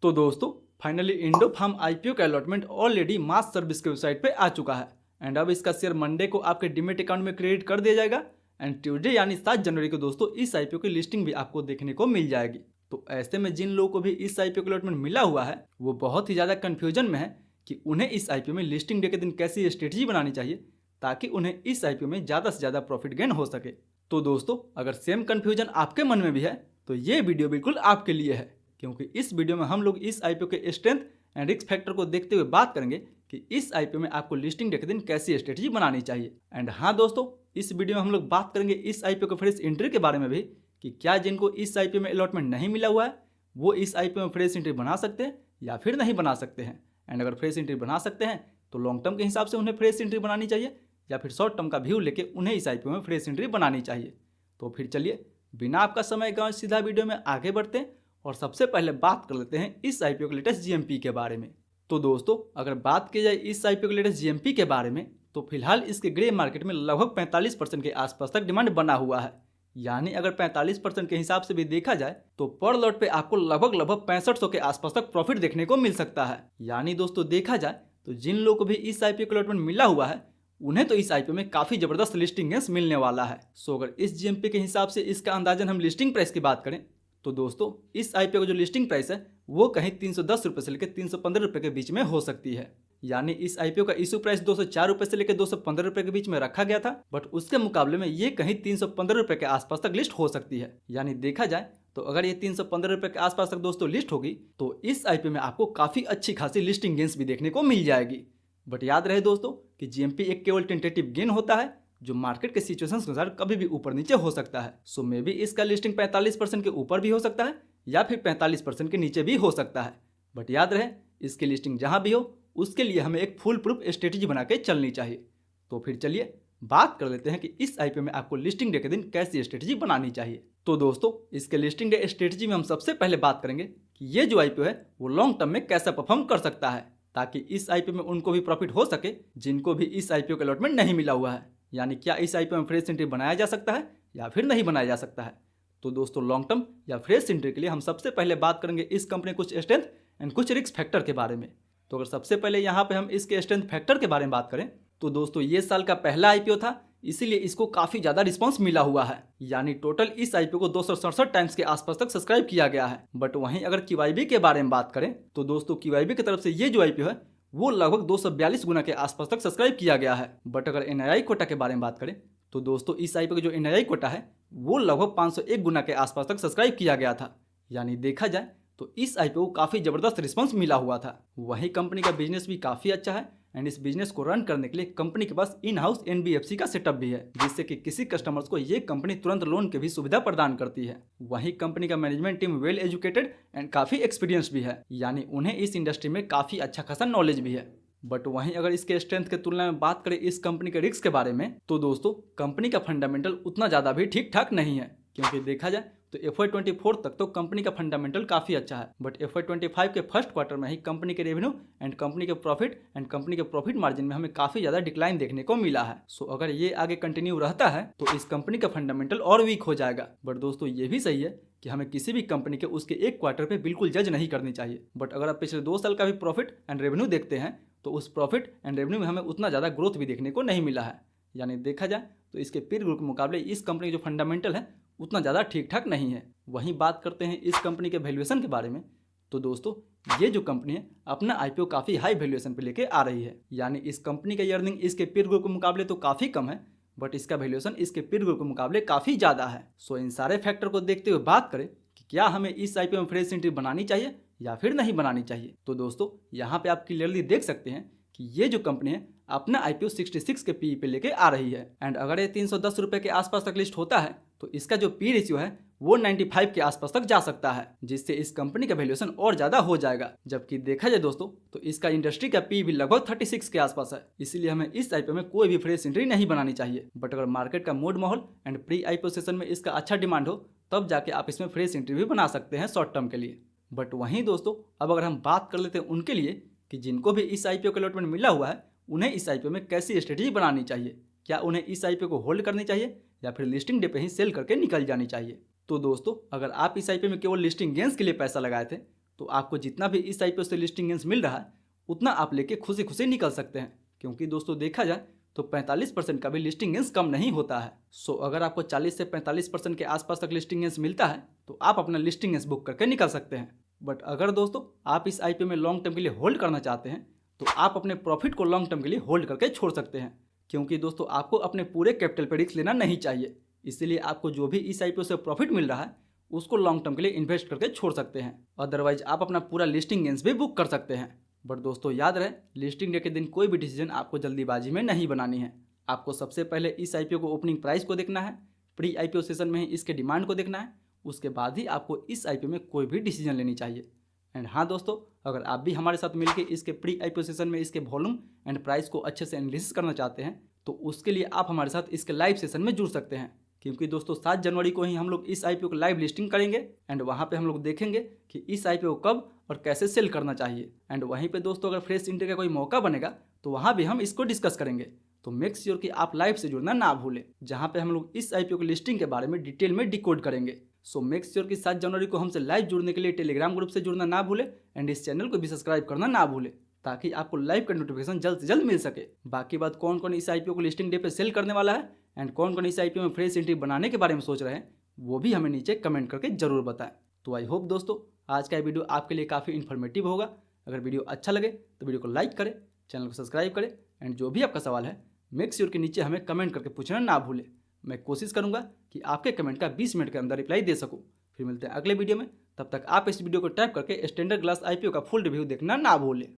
तो दोस्तों finally Indo farm IPO का अलॉटमेंट ऑलरेडी मास सर्विस के वेबसाइट पे आ चुका है एंड अब इसका शेयर मंडे को आपके डीमेट अकाउंट में क्रेडिट कर दिया जाएगा एंड ट्यूसडे यानी 7 जनवरी को दोस्तों इस आईपीओ की लिस्टिंग भी आपको देखने को मिल जाएगी। तो ऐसे में जिन लोगों को भी इस आईपीओ का अलॉटमेंट मिला हुआ है वो बहुत ही ज़्यादा कन्फ्यूजन में है कि उन्हें इस आईपीओ में लिस्टिंग डे के दिन कैसी स्ट्रेटजी बनानी चाहिए ताकि उन्हें इस आईपीओ में ज़्यादा से ज़्यादा प्रॉफिट गेन हो सके। तो दोस्तों अगर सेम कन्फ्यूजन आपके मन में भी है तो ये वीडियो बिल्कुल आपके लिए है, क्योंकि इस वीडियो में हम लोग इस आईपीओ के स्ट्रेंथ एंड रिस्क फैक्टर को देखते हुए बात करेंगे कि इस आईपीओ में आपको लिस्टिंग डे के दिन कैसी स्ट्रेटजी बनानी चाहिए। एंड हाँ दोस्तों, इस वीडियो में हम लोग बात करेंगे इस आईपीओ के फ्रेश एंट्री के बारे में भी कि क्या जिनको इस आईपीओ में अलॉटमेंट नहीं मिला हुआ है वो इस आईपीओ में फ्रेश एंट्री बना सकते हैं या फिर नहीं बना सकते हैं। एंड अगर फ्रेश एंट्री बना सकते हैं तो लॉन्ग टर्म के हिसाब से उन्हें फ्रेश एंट्री बनानी चाहिए या फिर शॉर्ट टर्म का व्यू लेके उन्हें इस आईपीओ में फ्रेश एंट्री बनानी चाहिए। तो फिर चलिए बिना आपका समय गंवाए सीधा वीडियो में आगे बढ़ते हैं और सबसे पहले बात कर लेते हैं इस आईपीओ के लेटेस्ट जीएमपी के बारे में। तो दोस्तों अगर बात की जाए इस आईपीओ के लेटेस्ट जीएमपी के बारे में तो फिलहाल इसके ग्रे मार्केट में लगभग 45% के आसपास तक डिमांड बना हुआ है। यानी अगर 45% के हिसाब से भी देखा जाए तो पर लॉट पे आपको लगभग 6500 के आसपास तक प्रॉफिट देखने को मिल सकता है। यानी दोस्तों देखा जाए तो जिन लोगों को भी इस आईपीओ का अलॉटमेंट मिला हुआ है उन्हें तो इस आईपीओ में काफी जबरदस्त लिस्टिंग गेंस मिलने वाला है। सो अगर इस जीएमपी के हिसाब से इसका अंदाजन हम लिस्टिंग प्राइस की बात करें तो दोस्तों इस आईपीओ का जो लिस्टिंग प्राइस है वो कहीं 310 रुपये से लेकर 315 रुपये के बीच में हो सकती है। यानी इस आईपीओ का इशू प्राइस 204 रुपये से लेकर 215 रुपये के बीच में रखा गया था, बट उसके मुकाबले में ये कहीं 315 रुपये के आसपास तक लिस्ट हो सकती है। यानी देखा जाए तो अगर ये 315 रुपये के आसपास तक दोस्तों लिस्ट होगी तो इस आईपीओ में आपको काफी अच्छी खासी लिस्टिंग गेंस भी देखने को मिल जाएगी। बट याद रहे दोस्तों कि जीएमपी एक केवल टेंटेटिव गेन होता है जो मार्केट के सिचुएशन के अनुसार कभी भी ऊपर नीचे हो सकता है। सो मे बी इसका लिस्टिंग 45% के ऊपर भी हो सकता है या फिर 45% के नीचे भी हो सकता है। बट याद रहे इसकी लिस्टिंग जहां भी हो उसके लिए हमें एक फुल प्रूफ स्ट्रेटेजी बना के चलनी चाहिए। तो फिर चलिए बात कर लेते हैं कि इस आईपीओ में आपको लिस्टिंग डे के दिन कैसी स्ट्रेटेजी बनानी चाहिए। तो दोस्तों इसके लिस्टिंग डे स्ट्रेटेजी में हम सबसे पहले बात करेंगे कि ये जो आईपीओ है वो लॉन्ग टर्म में कैसा परफॉर्म कर सकता है ताकि इस आईपीओ में उनको भी प्रॉफिट हो सके जिनको भी इस आईपीओ का अलॉटमेंट नहीं मिला हुआ है। यानी क्या इस आईपीओ में फ्रेश एंट्री बनाया जा सकता है या फिर नहीं बनाया जा सकता है। तो दोस्तों लॉन्ग टर्म या फ्रेश एंट्री के लिए हम सबसे पहले बात करेंगे इस कंपनी के कुछ स्ट्रेंथ एंड कुछ रिस्क फैक्टर के बारे में। तो अगर सबसे पहले यहाँ पे हम इसके स्ट्रेंथ फैक्टर के बारे में बात करें तो दोस्तों ये साल का पहला आईपीओ था, इसीलिए इसको काफी ज्यादा रिस्पांस मिला हुआ है। यानी टोटल इस आईपीओ को 267 टाइम्स के आसपास तक सब्सक्राइब किया गया है। बट वहीं अगर क्यूआईबी के बारे में बात करें तो दोस्तों क्यूआईबी की तरफ से ये जो आईपीओ है वो लगभग 242 गुना के आसपास तक सब्सक्राइब किया गया है। बट अगर एनआईआई कोटा के बारे में बात करें तो दोस्तों इस आईपीओ का जो एनआईआई कोटा है वो लगभग 501 गुना के आसपास तक सब्सक्राइब किया गया था। यानी देखा जाए तो इस आईपीओ को काफी जबरदस्त रिस्पांस मिला हुआ था। वहीं कंपनी का बिजनेस भी काफी अच्छा है एंड इस बिजनेस को रन करने के लिए कंपनी के पास इन हाउस एनबीएफसी का सेटअप भी है जिससे कि किसी कस्टमर्स को ये कंपनी तुरंत लोन की भी सुविधा प्रदान करती है। वहीं कंपनी का management team well educated and काफी एक्सपीरियंस भी है, यानी उन्हें इस इंडस्ट्री में काफी अच्छा खासा नॉलेज भी है। बट वहीं अगर इसके स्ट्रेंथ के तुलना में बात करें इस कंपनी के रिस्क के बारे में तो दोस्तों कंपनी का फंडामेंटल उतना ज़्यादा भी ठीक ठाक नहीं है, क्योंकि देखा जाए तो FY24 तक तो कंपनी का फंडामेंटल काफ़ी अच्छा है। बट FY25 के फर्स्ट क्वार्टर में ही कंपनी के रेवेन्यू एंड कंपनी के प्रॉफिट मार्जिन में हमें काफ़ी ज़्यादा डिक्लाइन देखने को मिला है। सो अगर ये आगे कंटिन्यू रहता है तो इस कंपनी का फंडामेंटल और वीक हो जाएगा। बट दोस्तों ये भी सही है कि हमें किसी भी कंपनी के उसके एक क्वार्टर पे बिल्कुल जज नहीं करनी चाहिए। बट अगर आप पिछले 2 साल का भी प्रॉफिट एंड रेवेन्यू देखते हैं तो उस प्रॉफिट एंड रेवेन्यू में हमें उतना ज़्यादा ग्रोथ भी देखने को नहीं मिला है। यानी देखा जाए तो इसके पीर ग्रुप के मुकाबले इस कंपनी के जो फंडामेंटल है उतना ज़्यादा ठीक ठाक नहीं है। वहीं बात करते हैं इस कंपनी के वैल्यूएशन के बारे में तो दोस्तों ये जो कंपनी है अपना आईपीओ काफ़ी हाई वैल्यूएशन पे लेके आ रही है। यानी इस कंपनी का अर्निंग इसके पीर ग्रुप के मुकाबले तो काफ़ी कम है, बट इसका वैल्यूएशन इसके पीर ग्रुप के मुकाबले काफ़ी ज़्यादा है। सो इन सारे फैक्टर को देखते हुए बात करें कि क्या हमें इस आईपीओ में फ्रेश एंट्री बनानी चाहिए या फिर नहीं बनानी चाहिए। तो दोस्तों यहाँ पे आप क्लियरली देख सकते हैं कि ये जो कंपनी है अपना आईपीओ 66 के पीई पे लेके आ रही है एंड अगर ये 310 रुपये के आसपास तक लिस्ट होता है तो इसका जो पी रेशियो है वो 95 के आसपास तक जा सकता है, जिससे इस कंपनी का वैल्यूएशन और ज्यादा हो जाएगा। जबकि देखा जाए दोस्तों तो इसका इंडस्ट्री का पी भी लगभग 36 के आसपास है, इसीलिए हमें इस आईपीओ में कोई भी फ्रेश एंट्री नहीं बनानी चाहिए। बट अगर मार्केट का मूड माहौल एंड प्री आईपीओ सेशन में इसका अच्छा डिमांड हो तब जाके आप इसमें फ्रेश एंट्री भी बना सकते हैं शॉर्ट टर्म के लिए। बट वहीं दोस्तों अब अगर हम बात कर लेते हैं उनके लिए कि जिनको भी इस आईपीओ का अलॉटमेंट मिला हुआ है उन्हें इस आईपीओ में कैसी स्ट्रेटेजी बनानी चाहिए। क्या उन्हें इस आईपीओ को होल्ड करनी चाहिए या फिर लिस्टिंग डे पे ही सेल करके निकल जानी चाहिए। तो दोस्तों अगर आप इस आईपीओ में केवल लिस्टिंग गेंस के लिए पैसा लगाए थे तो आपको जितना भी इस IPO से लिस्टिंग गेंस मिल रहा है उतना आप लेके खुशी खुशी निकल सकते हैं, क्योंकि दोस्तों देखा जाए तो 45% का भी लिस्टिंग गेंस कम नहीं होता है। सो अगर आपको 40 से 45% के आसपास तक लिस्टिंग गेंस मिलता है तो आप अपना लिस्टिंग गेंस बुक करके निकल सकते हैं। बट अगर दोस्तों आप इस IPO में लॉन्ग टर्म के लिए होल्ड करना चाहते हैं तो आप अपने प्रॉफिट को लॉन्ग टर्म के लिए होल्ड करके छोड़ सकते हैं, क्योंकि दोस्तों आपको अपने पूरे कैपिटल पर रिस्क लेना नहीं चाहिए। इसीलिए आपको जो भी इस IPO से प्रॉफिट मिल रहा है उसको लॉन्ग टर्म के लिए इन्वेस्ट करके छोड़ सकते हैं। अदरवाइज आप अपना पूरा लिस्टिंग गेंस भी बुक कर सकते हैं। बट दोस्तों याद रहे, लिस्टिंग डे के दिन कोई भी डिसीजन आपको जल्दीबाजी में नहीं बनानी है। आपको सबसे पहले इस IPO को ओपनिंग प्राइस को देखना है, प्री IPO सेशन में ही इसके डिमांड को देखना है, उसके बाद ही आपको इस IPO में कोई भी डिसीजन लेनी चाहिए। एंड हाँ दोस्तों, अगर आप भी हमारे साथ मिलकर इसके प्री IPO सेशन में इसके वॉल्यूम एंड प्राइस को अच्छे से एनालिसिस करना चाहते हैं तो उसके लिए आप हमारे साथ इसके लाइव सेशन में जुड़ सकते हैं, क्योंकि दोस्तों 7 जनवरी को ही हम लोग इस IPO को लाइव लिस्टिंग करेंगे एंड वहाँ पे हम लोग देखेंगे कि इस IPO को कब और कैसे सेल करना चाहिए। एंड वहीं पे दोस्तों अगर फ्रेश एंट्री का कोई मौका बनेगा तो वहाँ भी हम इसको डिस्कस करेंगे। तो मेक श्योर कि आप लाइव से जुड़ना ना भूलें, जहाँ पे हम लोग इस IPO की लिस्टिंग के बारे में डिटेल में डिकोड करेंगे। सो मेक श्योर कि 7 जनवरी को हमसे लाइव जुड़ने के लिए टेलीग्राम ग्रुप से जुड़ना ना भूलें एंड इस चैनल को भी सब्सक्राइब करना ना भूलें, ताकि आपको लाइव का नोटिफिकेशन जल्द से जल्द मिल सके। बाकी बात कौन कौन इस IPO को लिस्टिंग डे पे सेल करने वाला है एंड कौन कौन इस IPO में फ्रेश एंट्री बनाने के बारे में सोच रहे हैं वो भी हमें नीचे कमेंट करके जरूर बताएं। तो आई होप दोस्तों आज का वीडियो आपके लिए काफ़ी इन्फॉर्मेटिव होगा। अगर वीडियो अच्छा लगे तो वीडियो को लाइक करें, चैनल को सब्सक्राइब करें एंड जो भी आपका सवाल है मेक श्योर के नीचे हमें कमेंट करके पूछना ना भूलें। मैं कोशिश करूंगा कि आपके कमेंट का 20 मिनट के अंदर रिप्लाई दे सकूं। फिर मिलते हैं अगले वीडियो में, तब तक आप इस वीडियो को टैप करके स्टैंडर्ड ग्लास IPO का फुल रिव्यू देखना ना भूलें।